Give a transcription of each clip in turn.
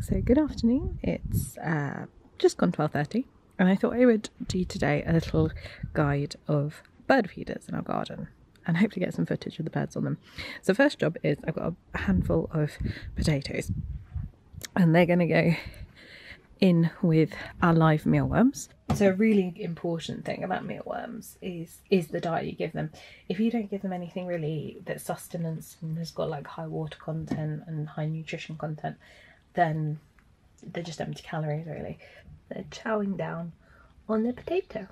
So good afternoon, it's just gone 12:30 and I thought I would do today a little guide of bird feeders in our garden and hopefully get some footage of the birds on them. So first job is I've got a handful of potatoes and they're going to go in with our live mealworms. So a really important thing about mealworms is the diet you give them. If you don't give them anything really that's sustenance and has got like high water content and high nutrition content, then they're just empty calories really. They're chowing down on the potato.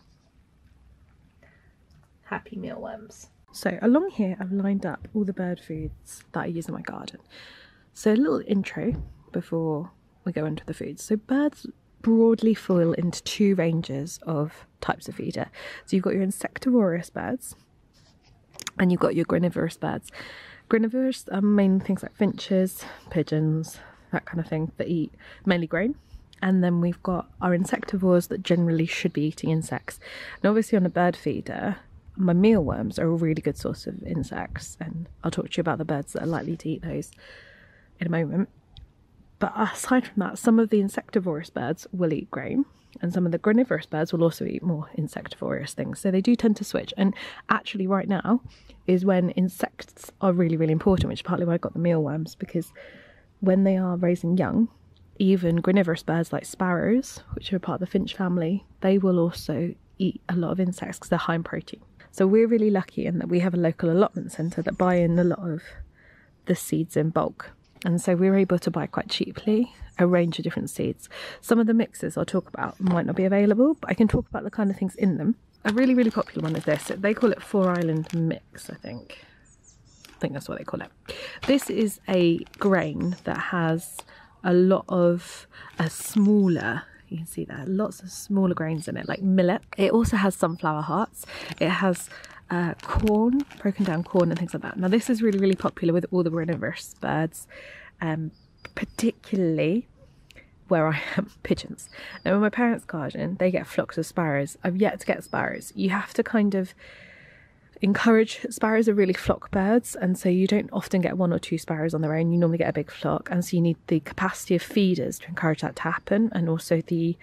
Happy mealworms. So along here I've lined up all the bird foods that I use in my garden. So a little intro before we go into the foods. So birds broadly fall into two ranges of types of feeder. So you've got your insectivorous birds and you've got your granivorous birds. Granivorous are mainly things like finches, pigeons, that kind of thing, that eat mainly grain. And then we've got our insectivores that generally should be eating insects. And obviously on a bird feeder, my mealworms are a really good source of insects, and I'll talk to you about the birds that are likely to eat those in a moment. But aside from that, some of the insectivorous birds will eat grain and some of the granivorous birds will also eat more insectivorous things. So they do tend to switch. And actually right now is when insects are really, really important, which is partly why I got the mealworms, because when they are raising young, even granivorous birds like sparrows, which are part of the finch family, they will also eat a lot of insects because they're high in protein. So we're really lucky in that we have a local allotment centre that buy in a lot of the seeds in bulk. And so we're able to buy quite cheaply a range of different seeds. Some of the mixes I'll talk about might not be available, but I can talk about the kind of things in them. A really, really popular one is this. They call it Four Island Mix, I think. I think that's what they call it. This is a grain that has a lot of smaller, you can see there, lots of smaller grains in it, like millet. It also has sunflower hearts. It has corn, broken down corn and things like that. Now this is really, really popular with all the granivorous birds, particularly where I am, pigeons. Now in my parents' garden, they get flocks of sparrows. I've yet to get sparrows. You have to kind of encourage, sparrows are really flock birds, and so you don't often get one or two sparrows on their own. You normally get a big flock, and so you need the capacity of feeders to encourage that to happen, and also they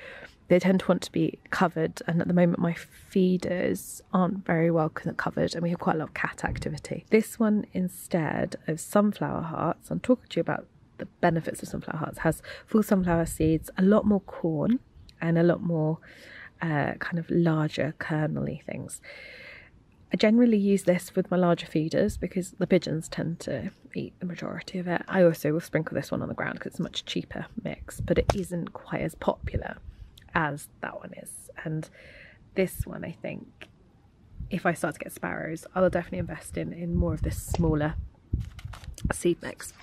tend to want to be covered, and at the moment my feeders aren't very well covered and we have quite a lot of cat activity. This one, instead of sunflower hearts, I'm talking to you about the benefits of sunflower hearts, has full sunflower seeds, a lot more corn and a lot more kind of larger kernel-y things. I generally use this with my larger feeders because the pigeons tend to eat the majority of it. I also will sprinkle this one on the ground because it's a much cheaper mix, but it isn't quite as popular as that one is. And this one, I think, if I start to get sparrows, I will definitely invest in more of this smaller seed mix.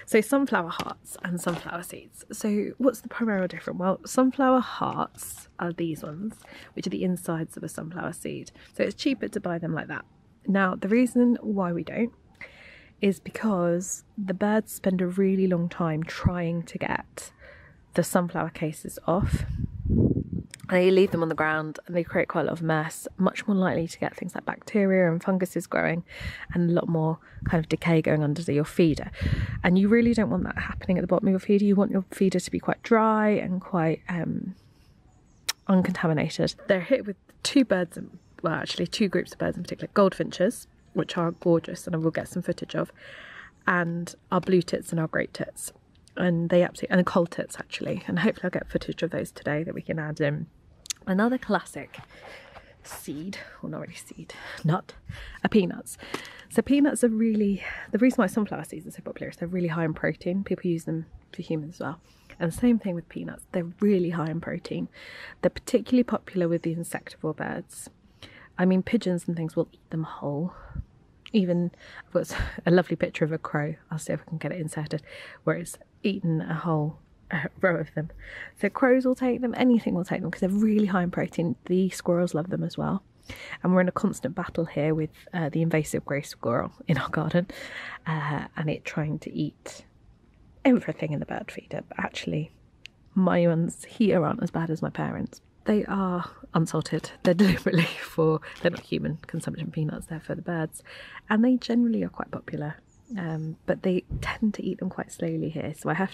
So sunflower hearts and sunflower seeds. So what's the primary difference? Well, sunflower hearts are these ones, which are the insides of a sunflower seed. So it's cheaper to buy them like that. Now, the reason why we don't is because the birds spend a really long time trying to get the sunflower cases off. They leave them on the ground and they create quite a lot of mess, much more likely to get things like bacteria and funguses growing and a lot more kind of decay going under your feeder. And you really don't want that happening at the bottom of your feeder. You want your feeder to be quite dry and quite uncontaminated. They're hit with two birds, well actually two groups of birds in particular, goldfinches, which are gorgeous and I will get some footage of, and our blue tits and our great tits. And they absolutely, and the coal tits actually, and hopefully I'll get footage of those today that we can add in. Another classic seed, or not really seed, nut, are peanuts. So peanuts are really, the reason why sunflower seeds are so popular is they're really high in protein. People use them for humans as well. And the same thing with peanuts, they're really high in protein. They're particularly popular with the insectivore birds. I mean, pigeons and things will eat them whole. Even, I've got a lovely picture of a crow, I'll see if I can get it inserted, where it's eaten a whole row of them. So crows will take them, anything will take them because they're really high in protein. The squirrels love them as well. And we're in a constant battle here with the invasive grey squirrel in our garden and it trying to eat everything in the bird feeder. But actually, my ones here aren't as bad as my parents'. They are unsalted. They're deliberately they're not human consumption peanuts, they're for the birds. And they generally are quite popular but they tend to eat them quite slowly here, so I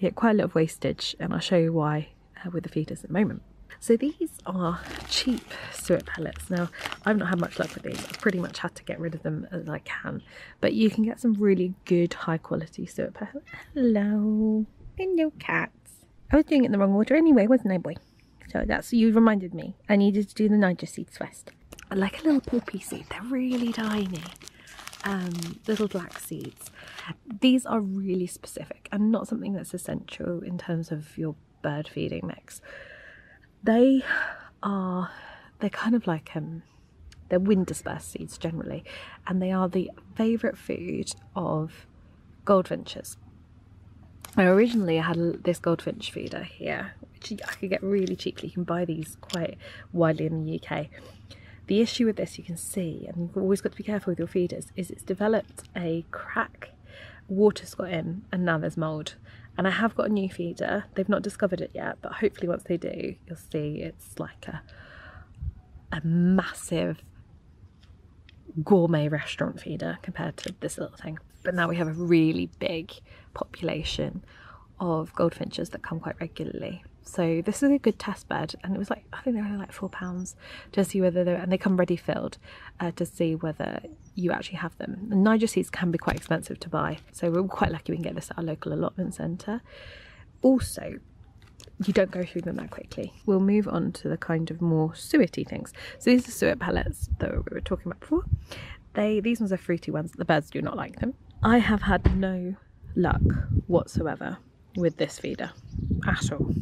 get quite a lot of wastage, and I'll show you why with the feeders in a moment. So these are cheap Stewart Pallets. Now, I've not had much luck with these. I've pretty much had to get rid of them as I can, but you can get some really good high quality Stewart Pallets. Hello cats. I was doing it in the wrong order anyway, wasn't I, boy? So you reminded me. I needed to do the Niger seeds first. I like a little poppy seed. They're really tiny. Little black seeds. These are really specific and not something that's essential in terms of your bird feeding mix. They're kind of like they're wind dispersed seeds generally, and they are the favourite food of goldfinches. Originally I had this goldfinch feeder here, which I could get really cheaply. You can buy these quite widely in the UK. The issue with this, you can see, and you've always got to be careful with your feeders, is it's developed a crack. Water's got in and now there's mould. And I have got a new feeder. They've not discovered it yet, but hopefully once they do, you'll see it's like a massive gourmet restaurant feeder compared to this little thing. But now we have a really big population of goldfinches that come quite regularly. So this is a good test bed, and it was like, I think they're only like £4 to see whether and they come ready filled to see whether you actually have them. And Niger seeds can be quite expensive to buy, so we're quite lucky we can get this at our local allotment centre. Also, you don't go through them that quickly. We'll move on to the kind of more suety things. So these are Stewart Pallets that we were talking about before. These ones are fruity ones. The birds do not like them. I have had no luck whatsoever with this feeder at all.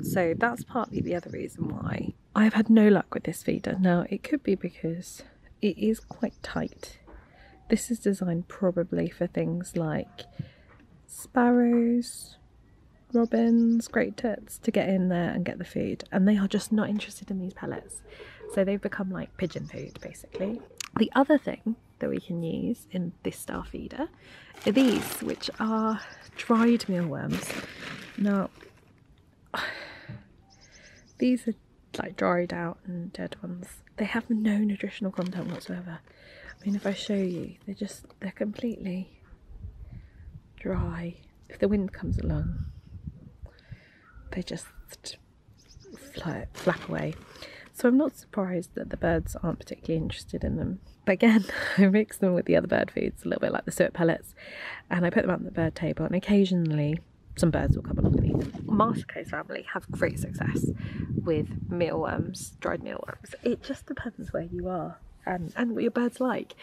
So that's partly the other reason why I've had no luck with this feeder. Now, it could be because it is quite tight. This is designed probably for things like sparrows, robins, great tits to get in there and get the food, and they are just not interested in these pellets. So they've become like pigeon food basically. The other thing that we can use in this style feeder are these, which are dried mealworms. Now, these are like dried out and dead ones. They have no nutritional content whatsoever. I mean, if I show you, they're completely dry. If the wind comes along, they just flap away. So I'm not surprised that the birds aren't particularly interested in them. But again, I mix them with the other bird foods, a little bit like the Stewart Pallets, and I put them out on the bird table, and occasionally some birds will come along and eat them. Marsupials family have great success with mealworms, dried mealworms. It just depends where you are and what your birds like.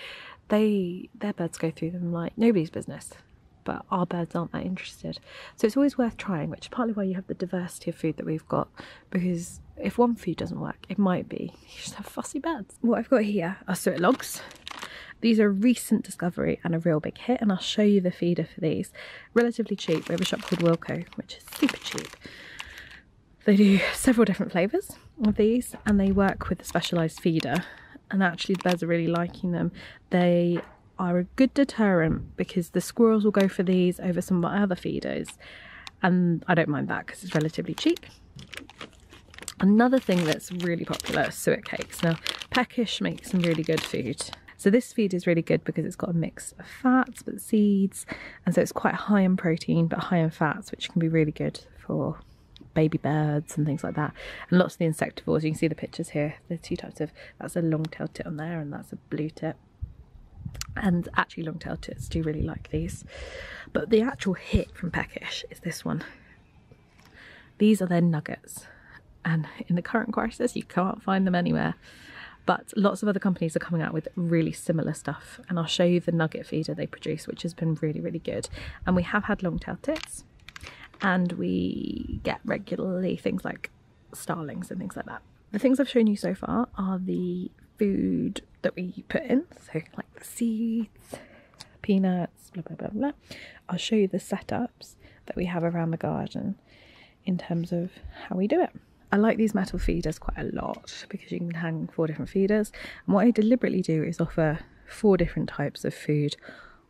Their birds go through them like nobody's business, but our birds aren't that interested. So it's always worth trying, which is partly why you have the diversity of food that we've got, because if one food doesn't work, it might be you just have fussy birds. What I've got here are suet logs. These are a recent discovery and a real big hit, and I'll show you the feeder for these. Relatively cheap. We have a shop called Wilco, which is super cheap. They do several different flavours of these, and they work with a specialised feeder, and actually the birds are really liking them. They are a good deterrent because the squirrels will go for these over some of my other feeders, and I don't mind that because it's relatively cheap. Another thing that's really popular is suet cakes. Now, Peckish makes some really good food. So this feed is really good because it's got a mix of fats but seeds, and so it's quite high in protein but high in fats, which can be really good for baby birds and things like that. And lots of the insectivores, you can see the pictures here. There's two types of, that's a long-tailed tit on there and that's a blue tit. And actually long-tailed tits do really like these. But the actual hit from Peckish is this one. These are their nuggets. And in the current crisis, you can't find them anywhere. But lots of other companies are coming out with really similar stuff, and I'll show you the nugget feeder they produce, which has been really, really good. And we have had long-tailed tits, and we get regularly things like starlings and things like that. The things I've shown you so far are the food that we put in, so like the seeds, peanuts, blah, blah, blah, blah. I'll show you the setups that we have around the garden in terms of how we do it. I like these metal feeders quite a lot because you can hang 4 different feeders, and what I deliberately do is offer 4 different types of food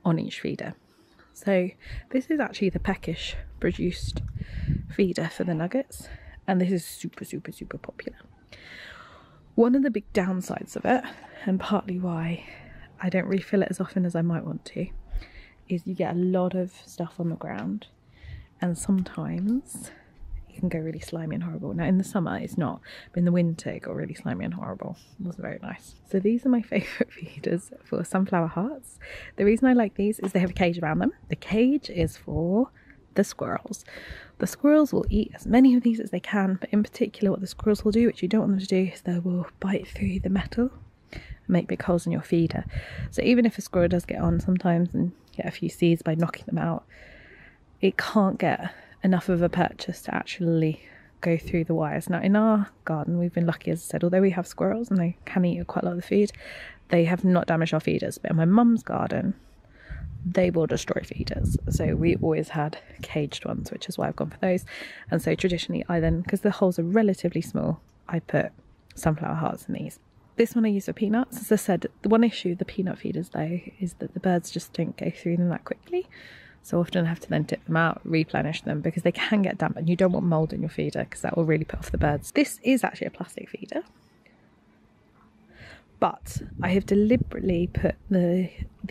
on each feeder. So this is actually the Peckish produced feeder for the nuggets, and this is super, super, super popular. One of the big downsides of it, and partly why I don't refill it as often as I might want to, is you get a lot of stuff on the ground, and sometimes it can go really slimy and horrible. Now in the summer it's not, but in the winter it got really slimy and horrible. It wasn't very nice. So these are my favourite feeders for sunflower hearts. The reason I like these is they have a cage around them. The cage is for the squirrels. The squirrels will eat as many of these as they can, but in particular what the squirrels will do, which you don't want them to do, is they will bite through the metal and make big holes in your feeder. So even if a squirrel does get on sometimes and get a few seeds by knocking them out, it can't get enough of a purchase to actually go through the wires. Now in our garden we've been lucky, as I said, although we have squirrels and they can eat quite a lot of the food, they have not damaged our feeders. But in my mum's garden they will destroy feeders, so we always had caged ones, which is why I've gone for those. And so traditionally I then, because the holes are relatively small, I put sunflower hearts in these. This one I use for peanuts. As I said, the one issue with the peanut feeders though is that the birds just don't go through them that quickly. So often I have to then tip them out, replenish them, because they can get damp and you don't want mould in your feeder because that will really put off the birds. This is actually a plastic feeder, but I have deliberately put the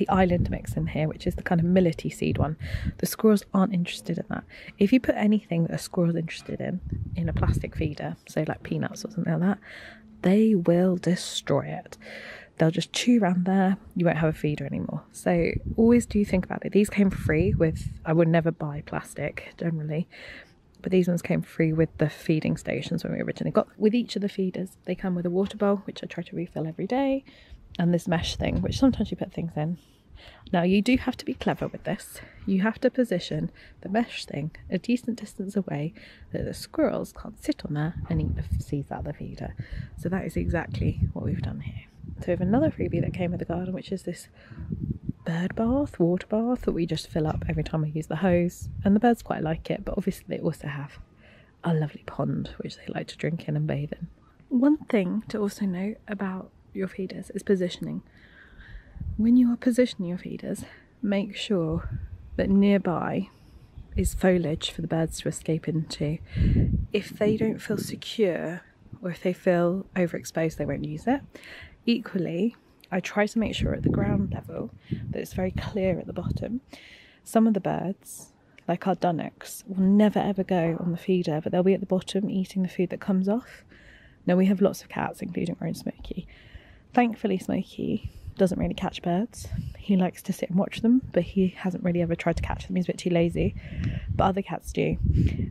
island mix in here, which is the kind of millety seed one. The squirrels aren't interested in that. If you put anything that a squirrel's interested in a plastic feeder, so like peanuts or something like that, they will destroy it. They'll just chew around there, you won't have a feeder anymore. So always do think about it. These came free with, I would never buy plastic generally, but these ones came free with the feeding stations when we originally got. With each of the feeders, they come with a water bowl, which I try to refill every day, and this mesh thing, which sometimes you put things in. Now you do have to be clever with this. You have to position the mesh thing a decent distance away that the squirrels can't sit on there and eat the seeds out of the feeder. So that is exactly what we've done here. So we have another freebie that came with the garden, which is this bird bath, water bath, that we just fill up every time we use the hose, and the birds quite like it, but obviously they also have a lovely pond which they like to drink in and bathe in. One thing to also note about your feeders is positioning. When you are positioning your feeders, make sure that nearby is foliage for the birds to escape into. If they don't feel secure or if they feel overexposed, they won't use it. Equally, I try to make sure at the ground level that it's very clear at the bottom. Some of the birds, like our dunnocks, will never ever go on the feeder, but they'll be at the bottom eating the food that comes off. Now we have lots of cats, including our own Smokey. Thankfully Smokey doesn't really catch birds. He likes to sit and watch them, but he hasn't really ever tried to catch them. He's a bit too lazy, but other cats do.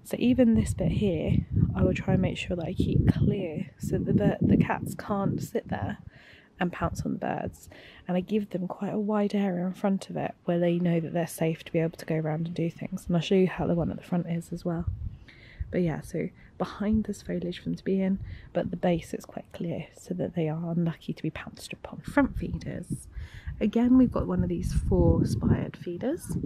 So even this bit here, I will try and make sure that I keep clear so the cats can't sit there and pounce on the birds, and I give them quite a wide area in front of it where they know that they're safe to be able to go around and do things. And I'll show you how the one at the front is as well. But yeah, so behind there's foliage for them to be in, but at the base it's quite clear so that they are unlucky to be pounced upon. Front feeders. Again, we've got one of these 4-spired feeders,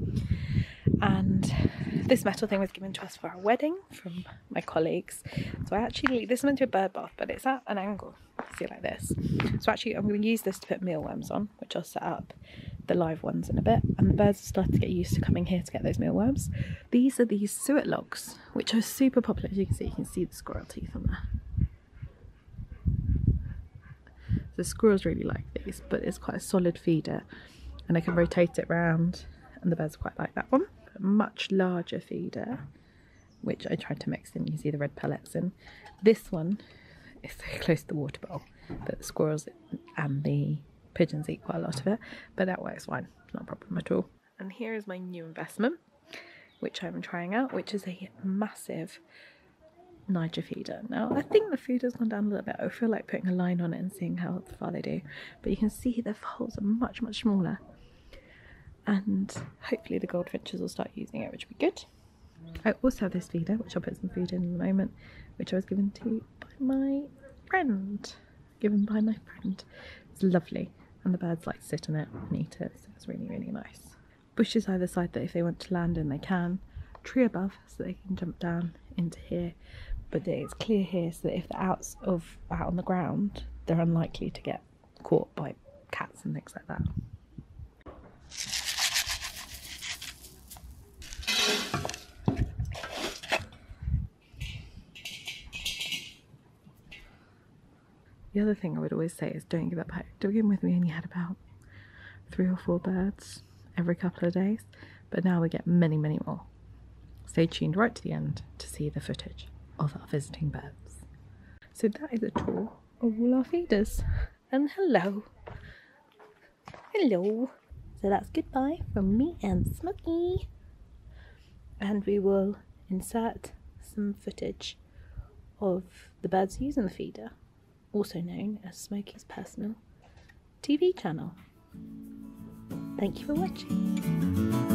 and this metal thing was given to us for our wedding from my colleagues. So I actually, this is meant to be a bird bath, but it's at an angle, see, like this. So actually I'm going to use this to put mealworms on, which I'll set up the live ones in a bit, and the birds have started to get used to coming here to get those mealworms. These are these suet logs, which are super popular. As you can see the squirrel teeth on there. The squirrels really like these, but it's quite a solid feeder and I can rotate it round, and the birds quite like that one. A much larger feeder, which I tried to mix in. You see the red pellets in. This one is so close to the water bowl that the squirrels and the pigeons eat quite a lot of it, but that works fine, not a problem at all. And here is my new investment, which I'm trying out, which is a massive Niger feeder. Now I think the food has gone down a little bit. I feel like putting a line on it and seeing how far they do, but you can see the holes are much smaller, and hopefully the goldfinches will start using it, which would be good. I also have this feeder, which I'll put some food in a moment, which I was given by my friend. It's lovely, and the birds like to sit on it and eat it, so it's really nice. Bushes either side that if they want to land in they can. Tree above so they can jump down into here, but it's clear here so that if they're out on the ground, they're unlikely to get caught by cats and things like that. The other thing I would always say is don't give up hope. To begin with, we only had about 3 or 4 birds every couple of days, but now we get many, many more. Stay tuned right to the end to see the footage of our visiting birds. So that is a tour of all our feeders. And hello. Hello. So that's goodbye from me and Smokey. And we will insert some footage of the birds using the feeder, also known as Smokey's personal TV channel. Thank you for watching.